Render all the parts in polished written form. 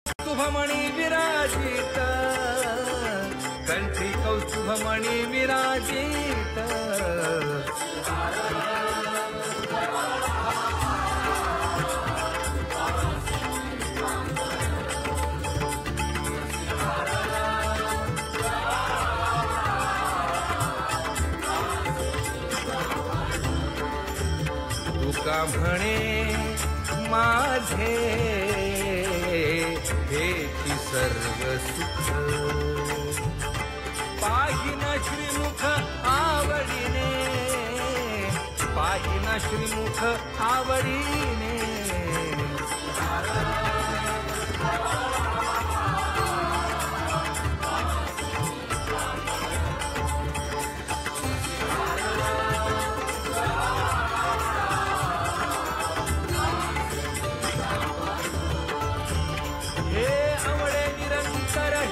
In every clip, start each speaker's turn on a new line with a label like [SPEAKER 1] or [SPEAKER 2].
[SPEAKER 1] कौस्तुभमणी विराजित, कंठी कौस्तुभमणी विराजित, तुका म्हणे माझे हेची सर्व सुख, पाहिना श्रीमुख आवडीने, पाहिना श्रीमुख आवडीने,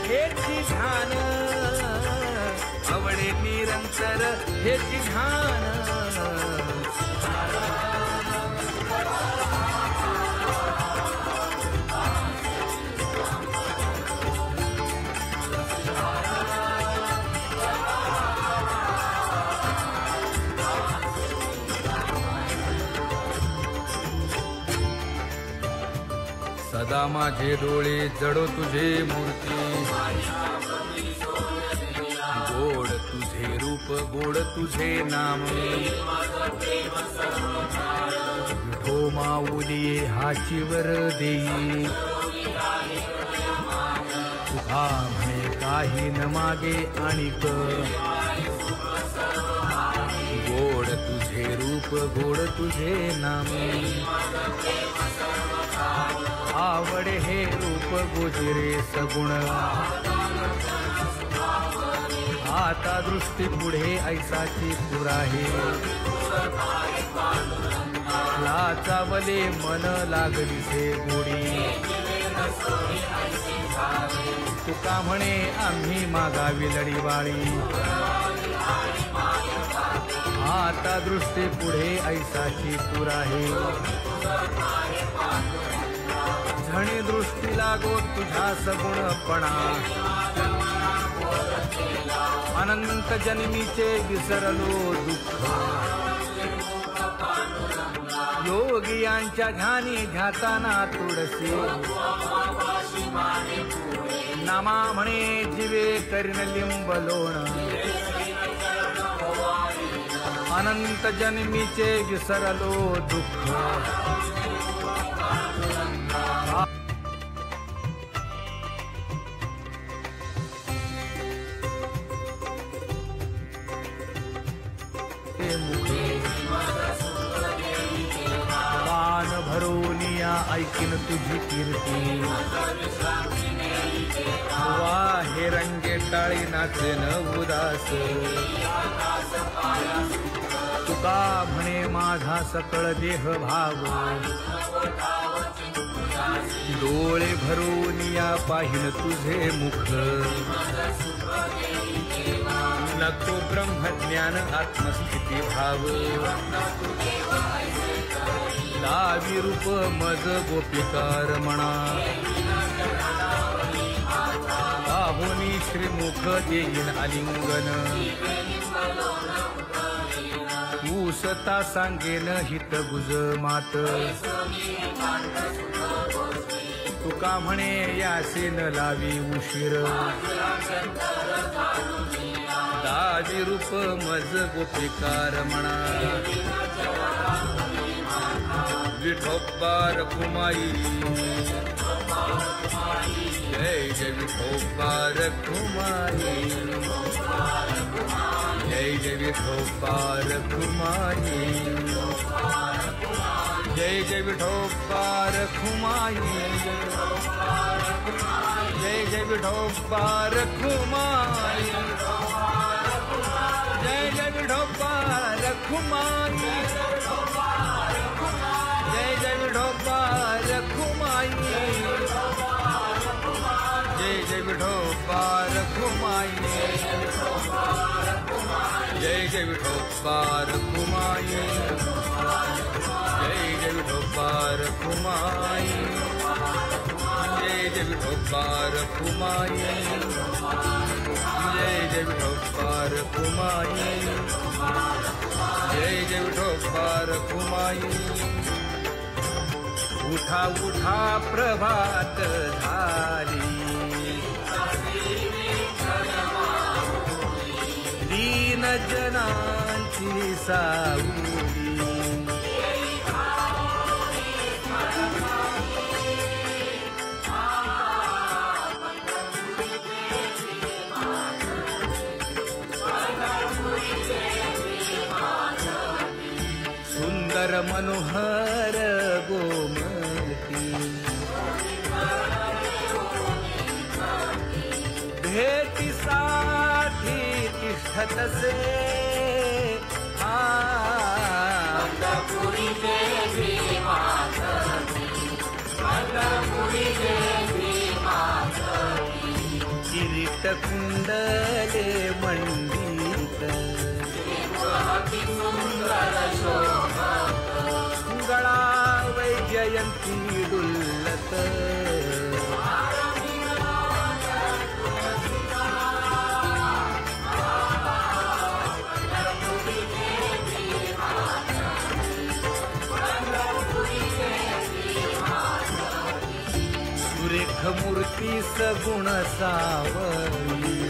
[SPEAKER 1] हेची ध्यान, आवडे निरंतर हेची ध्यान, सदा माझे डोळे जडो तुझे मूर्ती, गोड तुझे रूप गोड तुझे नाम, विठो माऊलिये हाचीवर देई, तुझा म्हणे काही न मागे आणिक, गोड तुझे रूप गोड तुझे नाम, आवडे हे रूप गोजिरे सगुण, आता दृष्टी पुढे ऐसाची पुराहे, लाचावले मन लागलीसे गोडी, तुका म्हणे आम्ही मागावी लढीवाळी, आता दृष्टी पुढे ऐसाची पुराहे, धणी दृष्टी लागो तुझा सगुणपणा, अनंत जन्मीचे विसरलो दुःख, योगियांच्या ध्यानी ध्याताना तुळसी, नामा म्हणे जीवे करीन लिंबलोण, अनंत जन्मीचे विसरलो दुःख, कान भरोनिया ऐकिन तुझी कीर्ती, वाहे रंगे टाळी नाचेन उदास, तुका म्हणे माझा सकळ देह भाव, डोळे भरोनिया पाहिन तुझे मुख, नको ब्रह्मज्ञान आत्मस्थिती भाव, दावी रूप मज गोपिकार म्हणा, बाहुनी श्रीमुख देईन आलिंगन, ऊसता सांगेन हित गुज मात, तुका म्हणे यासे न लावी उशीर, दावी रूप मज गोपिकार म्हणा, विठोबा रखुमाई, जय जय विठोबा रखुमाई, जय जय विठोबा रखुमाई, जय जय विठोबा रखुमाई, जय जय विठोबा रखुमाई, जय जय विठोबा रखुमाई, जय जय विठोबा रखुमाई, जय जय विठोबा रखुमाई, जय जय विठोबा रखुमाई, जय जय विठोबा रखुमाई, जय जय विठोबा रखुमाई, जय जय विठोबा रखुमाई, जय जय विठोबा रखुमाई. उठा उठा प्रभात झाली, दीन जनांची सावली. सुंदर मनोहर गोमती, भेटीसाठी तिष्ठतसे
[SPEAKER 2] पंढरपुरी देवी मातवी, पंढरपुरी देवी मातवी.
[SPEAKER 1] किरीट कुंडले मंडित,
[SPEAKER 2] अति सुंदर शोभत.
[SPEAKER 1] गळा वैजयंती डुल्लत. सुरेख मूर्ती सगुण सावली,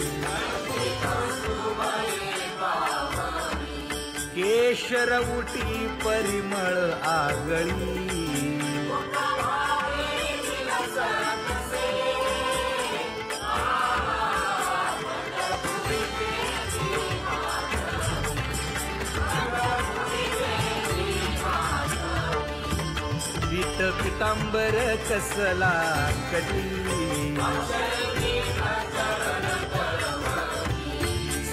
[SPEAKER 1] केशर उटी परिमळ आगळी. पीत पितांबर कसला कटी,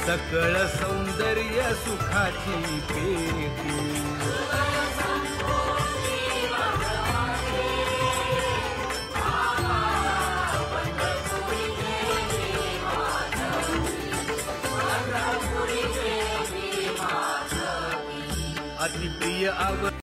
[SPEAKER 1] सकळ सौंदर्य सुखाची पेटी. अति प्रिय